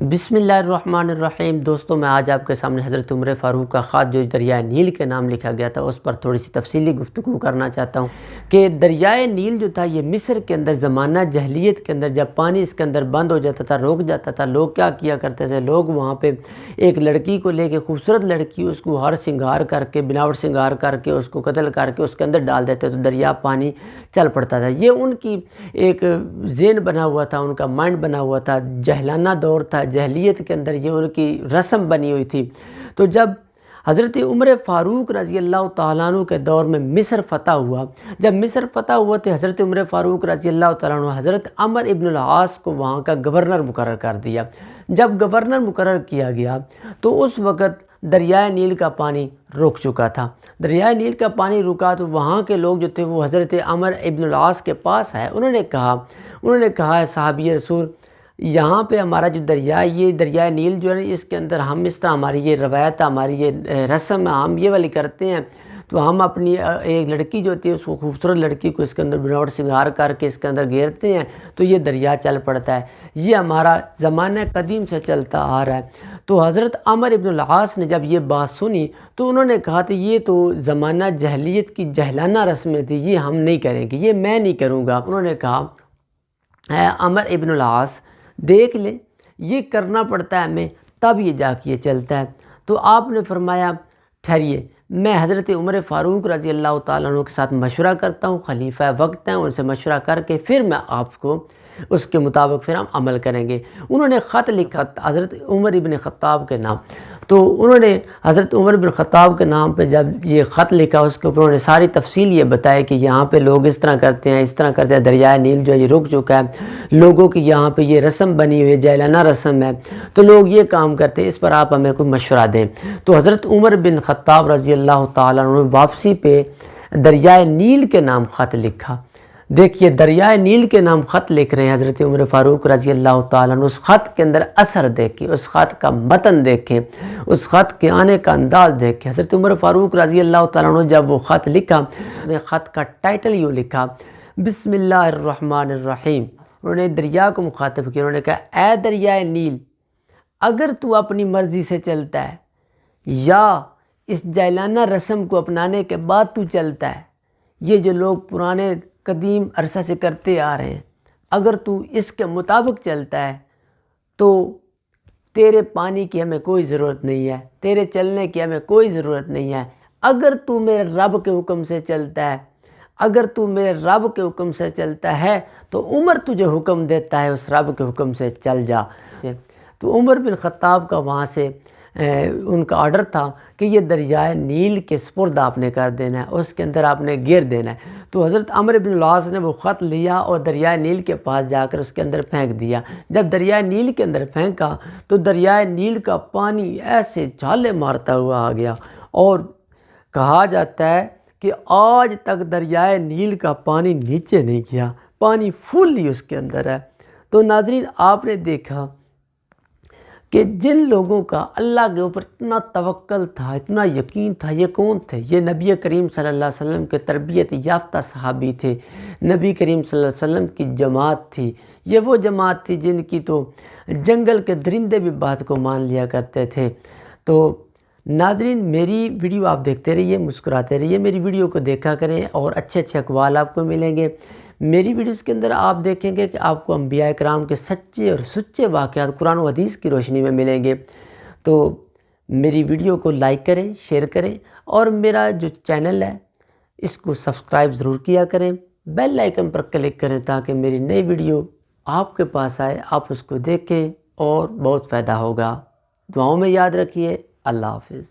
بسم اللہ الرحمن الرحیم۔ دوستوں، میں آج آپ کے سامنے حضرت عمر فاروق کا خط جو دریائے نیل کے نام لکھا گیا تھا اس پر تھوڑی سی تفصیلی گفتگو کرنا چاہتا ہوں کہ دریائے نیل جو تھا یہ مصر کے اندر زمانہ جاہلیت کے اندر جب پانی اس کے اندر بند ہو جاتا تھا، روک جاتا تھا، لوگ کیا کیا کرتے تھے، لوگ وہاں پہ ایک لڑکی کو لے کے، خوبصورت لڑکی، اس کو ہر سنگار کر کے، بناوٹ سنگار کر کے، اس کو قتل کر کے اس کے اندر ڈال دیتے تو دریا پانی چل پڑتا تھا۔ یہ ان کی ایک ذہن بنا ہوا تھا، ان کا مائنڈ بنا ہوا تھا، جہلانہ دور تھا، جاہلیت کے اندر یہ ان کی رسم بنی ہوئی تھی۔ تو جب حضرت عمر فاروق رضی اللہ تعالیٰ عنہ کے دور میں مصر فتح ہوا، جب مصر فتح ہوا تو حضرت عمر فاروق رضی اللہ تعالیٰ عنہ حضرت عمر ابن العاص کو وہاں کا گورنر مقرر کر دیا۔ جب گورنر مقرر کیا گیا تو اس وقت دریائے نیل کا پانی رک چکا تھا۔ دریائے نیل کا پانی رکا تو وہاں کے لوگ جو تھے وہ حضرت عمر ابن العاص کے پاس آئے۔ انہوں نے کہا صحابی رسول، یہاں پہ ہمارا جو یہ دریائے نیل جو ہے اس کے اندر ہم اس طرح ہماری یہ روایت، ہماری یہ رسم ہم یہ والی کرتے ہیں، تو ہم اپنی ایک لڑکی جو ہوتی ہے اس کو، خوبصورت لڑکی کو اس کے اندر بناوٹ سنگار کر کے اس کے اندر گھیرتے ہیں تو یہ دریا چل پڑتا ہے، یہ ہمارا زمانہ قدیم سے چلتا آ رہا ہے۔ تو حضرت عمر ابن العاص نے جب یہ بات سنی تو انہوں نے کہا کہ یہ تو زمانہ جاہلیت کی جہلانہ رسمیں تھی، یہ ہم نہیں کریں گے، یہ میں نہیں کروں گا۔ انہوں نے کہا اے عمر ابن العاص، دیکھ لیں یہ کرنا پڑتا ہے ہمیں تب یہ جا کے یہ چلتا ہے۔ تو آپ نے فرمایا ٹھہریے، میں حضرت عمر فاروق رضی اللہ تعالیٰ عنہ کے ساتھ مشورہ کرتا ہوں، خلیفہ وقت ہیں، ان سے مشورہ کر کے پھر میں آپ کو اس کے مطابق پھر ہم عمل کریں گے۔ انہوں نے خط لکھا حضرت عمر ابن خطاب کے نام، تو انہوں نے حضرت عمر بن خطاب کے نام پہ جب یہ خط لکھا اس کے اوپر انہوں نے ساری تفصیل یہ بتائی کہ یہاں پہ لوگ اس طرح کرتے ہیں، اس طرح کرتے ہیں، دریائے نیل جو ہے یہ رک چکا ہے، لوگوں کی یہاں پہ یہ رسم بنی ہوئی ہے، جاہلانہ رسم ہے، تو لوگ یہ کام کرتے ہیں، اس پر آپ ہمیں کوئی مشورہ دیں۔ تو حضرت عمر بن خطاب رضی اللہ تعالیٰ عنہ نے واپسی پہ دریائے نیل کے نام خط لکھا۔ دیکھیے دریائے نیل کے نام خط لکھ رہے ہیں حضرت عمر فاروق رضی اللہ تعالیٰ عنہ، اس خط کے اندر اثر دیکھیں، اس خط کا متن دیکھیں، اس خط کے آنے کا انداز دیکھیں۔ حضرت عمر فاروق رضی اللہ تعالیٰ عنہ جب وہ خط لکھا، انہوں نے خط کا ٹائٹل یوں لکھا، بسم اللہ الرحمن الرحیم۔ انہوں نے دریا کو مخاطب کیا، انہوں نے کہا اے دریائے نیل، اگر تو اپنی مرضی سے چلتا ہے یا اس جاہلانہ رسم کو اپنانے کے بعد تو چلتا ہے، یہ جو لوگ پرانے قدیم عرصہ سے کرتے آ رہے ہیں، اگر تو اس کے مطابق چلتا ہے تو تیرے پانی کی ہمیں کوئی ضرورت نہیں ہے، تیرے چلنے کی ہمیں کوئی ضرورت نہیں ہے۔ اگر تو میرے رب کے حکم سے چلتا ہے، اگر تو میرے رب کے حکم سے چلتا ہے تو عمر تجھے حکم دیتا ہے اس رب کے حکم سے چل جا۔ تو عمر بن خطاب کا وہاں سے ان کا آرڈر تھا کہ یہ دریائے نیل کے سپرد آپ نے کر دینا ہے، اس کے اندر آپ نے گھیر دینا ہے۔ تو حضرت عمر بن العاص نے وہ خط لیا اور دریائے نیل کے پاس جا کر اس کے اندر پھینک دیا۔ جب دریائے نیل کے اندر پھینکا تو دریائے نیل کا پانی ایسے چھالے مارتا ہوا آ گیا، اور کہا جاتا ہے کہ آج تک دریائے نیل کا پانی نیچے نہیں گیا، پانی فل ہی اس کے اندر ہے۔ تو ناظرین، آپ نے دیکھا کہ جن لوگوں کا اللہ کے اوپر اتنا توکل تھا، اتنا یقین تھا، یہ کون تھے؟ یہ نبی کریم صلی اللہ علیہ وسلم کے تربیت یافتہ صحابی تھے، نبی کریم صلی اللہ علیہ وسلم کی جماعت تھی، یہ وہ جماعت تھی جن کی تو جنگل کے درندے بھی بات کو مان لیا کرتے تھے۔ تو ناظرین، میری ویڈیو آپ دیکھتے رہیے، مسکراتے رہیے، میری ویڈیو کو دیکھا کریں اور اچھے اچھے اقوال آپ کو ملیں گے۔ میری ویڈیوز کے اندر آپ دیکھیں گے کہ آپ کو انبیاء کرام کے سچے اور سچے واقعات قرآن و حدیث کی روشنی میں ملیں گے۔ تو میری ویڈیو کو لائک کریں، شیئر کریں، اور میرا جو چینل ہے اس کو سبسکرائب ضرور کیا کریں، بیل آئیکن پر کلک کریں تاکہ میری نئی ویڈیو آپ کے پاس آئے، آپ اس کو دیکھیں اور بہت فائدہ ہوگا۔ دعاؤں میں یاد رکھیے۔ اللہ حافظ۔